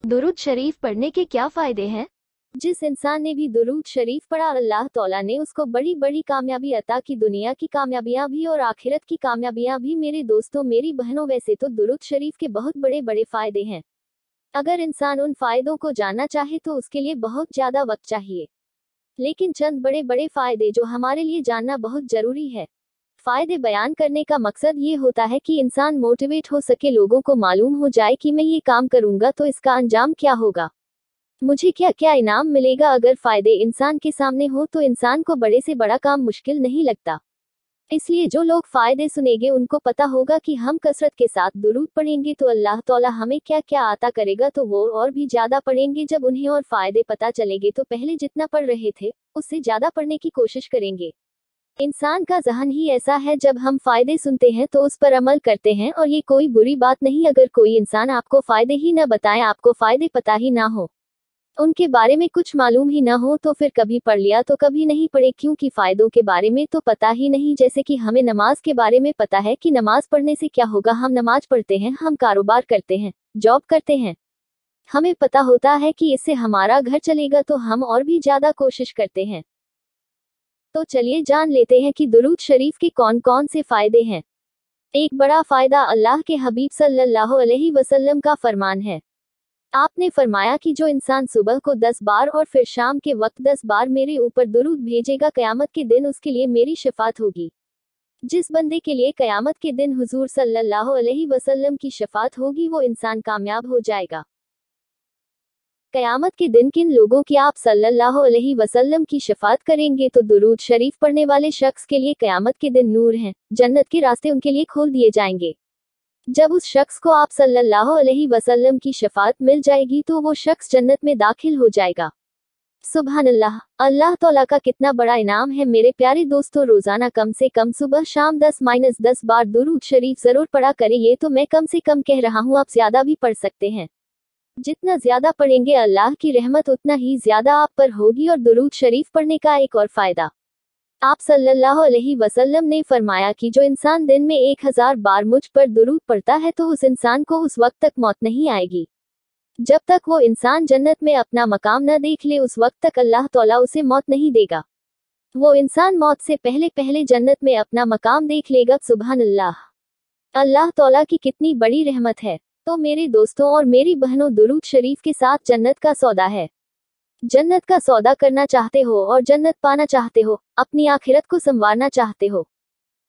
दुरूद शरीफ पढ़ने के क्या फायदे हैं? जिस इंसान ने भी दुरूद शरीफ पढ़ा, अल्लाह तौला ने उसको बड़ी बड़ी कामयाबी अता की, दुनिया की कामयाबियां भी और आखिरत की कामयाबियां भी। मेरे दोस्तों, मेरी बहनों, वैसे तो दुरूद शरीफ के बहुत बड़े बड़े फायदे हैं। अगर इंसान उन फायदों को जानना चाहे तो उसके लिए बहुत ज्यादा वक्त चाहिए, लेकिन चंद बड़े बड़े फायदे जो हमारे लिए जानना बहुत जरूरी है। फायदे बयान करने का मकसद ये होता है कि इंसान मोटिवेट हो सके, लोगों को मालूम हो जाए कि मैं ये काम करूंगा तो इसका अंजाम क्या होगा, मुझे क्या क्या इनाम मिलेगा। अगर फायदे इंसान के सामने हो तो इंसान को बड़े से बड़ा काम मुश्किल नहीं लगता। इसलिए जो लोग फायदे सुनेंगे उनको पता होगा कि हम कसरत के साथ दुरूद पढ़ेंगे तो अल्लाह तौला हमें क्या क्या आता करेगा, तो वो और भी ज्यादा पढ़ेंगे। जब उन्हें और फायदे पता चलेंगे तो पहले जितना पढ़ रहे थे उससे ज्यादा पढ़ने की कोशिश करेंगे। इंसान का जहन ही ऐसा है, जब हम फायदे सुनते हैं तो उस पर अमल करते हैं, और ये कोई बुरी बात नहीं। अगर कोई इंसान आपको फायदे ही न बताए, आपको फायदे पता ही ना हो, उनके बारे में कुछ मालूम ही ना हो, तो फिर कभी पढ़ लिया तो कभी नहीं पढ़े, क्योंकि फायदों के बारे में तो पता ही नहीं। जैसे कि हमें नमाज के बारे में पता है कि नमाज पढ़ने से क्या होगा, हम नमाज पढ़ते हैं, हम कारोबार करते हैं, जॉब करते हैं, हमें पता होता है कि इससे हमारा घर चलेगा, तो हम और भी ज्यादा कोशिश करते हैं। तो चलिए जान लेते हैं कि दुरूद शरीफ के कौन कौन से फायदे हैं। एक बड़ा फायदा अल्लाह के हबीब सल्लल्लाहु अलैहि वसल्लम का फरमान है। आपने फरमाया कि जो इंसान सुबह को 10 बार और फिर शाम के वक्त 10 बार मेरे ऊपर दुरूद भेजेगा, कयामत के दिन उसके लिए मेरी शफात होगी। जिस बंदे के लिए कयामत के दिन हुजूर सल्लल्लाहु अलैहि वसल्लम की शफात होगी, वो इंसान कामयाब हो जाएगा। कयामत के दिन किन लोगों की आप सल्लल्लाहु अलैहि वसल्लम की शफात करेंगे? तो दुरूद शरीफ पढ़ने वाले शख्स के लिए कयामत के दिन नूर हैं, जन्नत के रास्ते उनके लिए खोल दिए जाएंगे। जब उस शख्स को आप सल्लल्लाहु अलैहि वसल्लम की शफात मिल जाएगी तो वो शख्स जन्नत में दाखिल हो जाएगा। सुभान अल्लाह, अल्लाह तौला का कितना बड़ा इनाम है। मेरे प्यारे दोस्तों, रोजाना कम से कम सुबह शाम 10-10 बार दुरूद शरीफ जरूर पढ़ा करें। ये तो मैं कम से कम कह रहा हूँ, आप ज्यादा भी पढ़ सकते हैं। जितना ज्यादा पढ़ेंगे अल्लाह की रहमत उतना ही ज्यादा आप पर होगी। और दुरूद शरीफ पढ़ने का एक और फायदा, आप सल्लल्लाहु अलैहि वसल्लम ने फरमाया कि जो इंसान दिन में 1000 बार मुझ पर दुरूद पढ़ता है तो उस इंसान को उस वक्त तक मौत नहीं आएगी जब तक वो इंसान जन्नत में अपना मकाम न देख ले। उस वक्त तक अल्लाह तौला उसे मौत नहीं देगा। वो इंसान मौत से पहले पहले जन्नत में अपना मकाम देख लेगा। सुभान अल्लाह, अल्लाह तौला की कितनी बड़ी रहमत है। तो मेरे दोस्तों और मेरी बहनों, दुरूद शरीफ के साथ जन्नत का सौदा है। जन्नत का सौदा करना चाहते हो और जन्नत पाना चाहते हो, अपनी आखिरत को संवारना चाहते हो,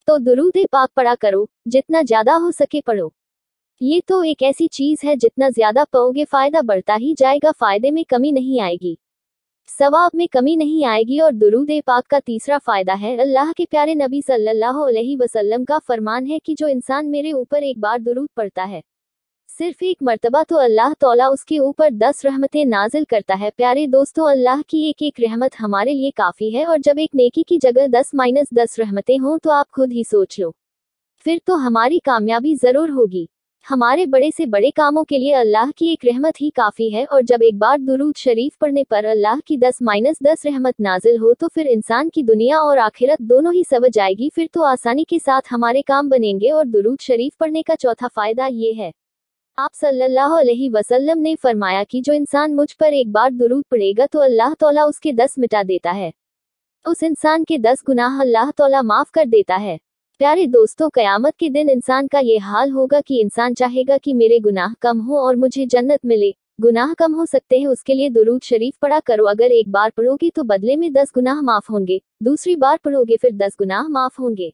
तो दुरूद पाक पढ़ा करो, जितना ज्यादा हो सके पढ़ो। ये तो एक ऐसी चीज है, जितना ज्यादा पढ़ोगे फायदा बढ़ता ही जाएगा, फायदे में कमी नहीं आएगी, सवाब में कमी नहीं आएगी। और दुरूद पाक का तीसरा फायदा है, अल्लाह के प्यारे नबी सल्लल्लाहु अलैहि वसल्लम का फरमान है कि जो इंसान मेरे ऊपर एक बार दुरूद पढ़ता है, सिर्फ एक मर्तबा, तो अल्लाह तौला उसके ऊपर 10 रहमतें नाजिल करता है। प्यारे दोस्तों, अल्लाह की एक एक रहमत हमारे लिए काफी है, और जब एक नेकी की जगह 10-10 रहमतें हों तो आप खुद ही सोच लो, फिर तो हमारी कामयाबी जरूर होगी। हमारे बड़े से बड़े कामों के लिए अल्लाह की एक रहमत ही काफी है, और जब एक बार दुरूद शरीफ पढ़ने पर अल्लाह की 10-10 रहमत नाजिल हो तो फिर इंसान की दुनिया और आखिरत दोनों ही सवज जाएगी, फिर तो आसानी के साथ हमारे काम बनेंगे। और दुरूद शरीफ पढ़ने का चौथा फायदा ये है, आप सल्लल्लाहु अलैहि वसल्लम ने फरमाया कि जो इंसान मुझ पर एक बार दुरूद पढ़ेगा तो अल्लाह तौला उसके 10 मिटा देता है, उस इंसान के 10 गुनाह अल्लाह तौला माफ कर देता है। प्यारे दोस्तों, कयामत के दिन इंसान का ये हाल होगा कि इंसान चाहेगा कि मेरे गुनाह कम हो और मुझे जन्नत मिले। गुनाह कम हो सकते हैं, उसके लिए दुरूद शरीफ पढ़ा करो। अगर एक बार पढ़ोगे तो बदले में 10 गुनाह माफ होंगे, दूसरी बार पढ़ोगे फिर 10 गुनाह माफ होंगे।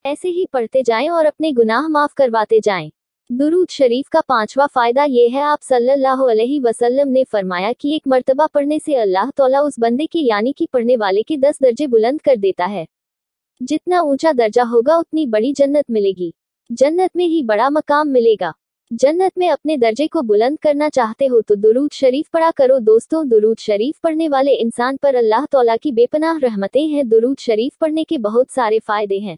ऐसे ही पढ़ते जाएं और अपने गुनाह माफ करवाते जाएं। दुरूद शरीफ का पांचवा फायदा ये है, आप सल्लल्लाहु अलैहि वसल्लम ने फरमाया कि एक मर्तबा पढ़ने से अल्लाह तौला उस बंदे के यानी कि पढ़ने वाले के 10 दर्जे बुलंद कर देता है। जितना ऊंचा दर्जा होगा उतनी बड़ी जन्नत मिलेगी, जन्नत में ही बड़ा मकाम मिलेगा। जन्नत में अपने दर्जे को बुलंद करना चाहते हो तो दुरूद शरीफ पढ़ा करो। दोस्तों, दुरूद शरीफ पढ़ने वाले इंसान पर अल्लाह तौला की बेपनाह रहमतें हैं। दुरूद शरीफ पढ़ने के बहुत सारे फायदे हैं।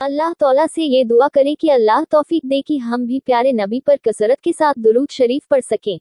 अल्लाह तौला से ये दुआ करें कि अल्लाह तौफीक दे कि हम भी प्यारे नबी पर कसरत के साथ दुरूद शरीफ पढ़ सकें।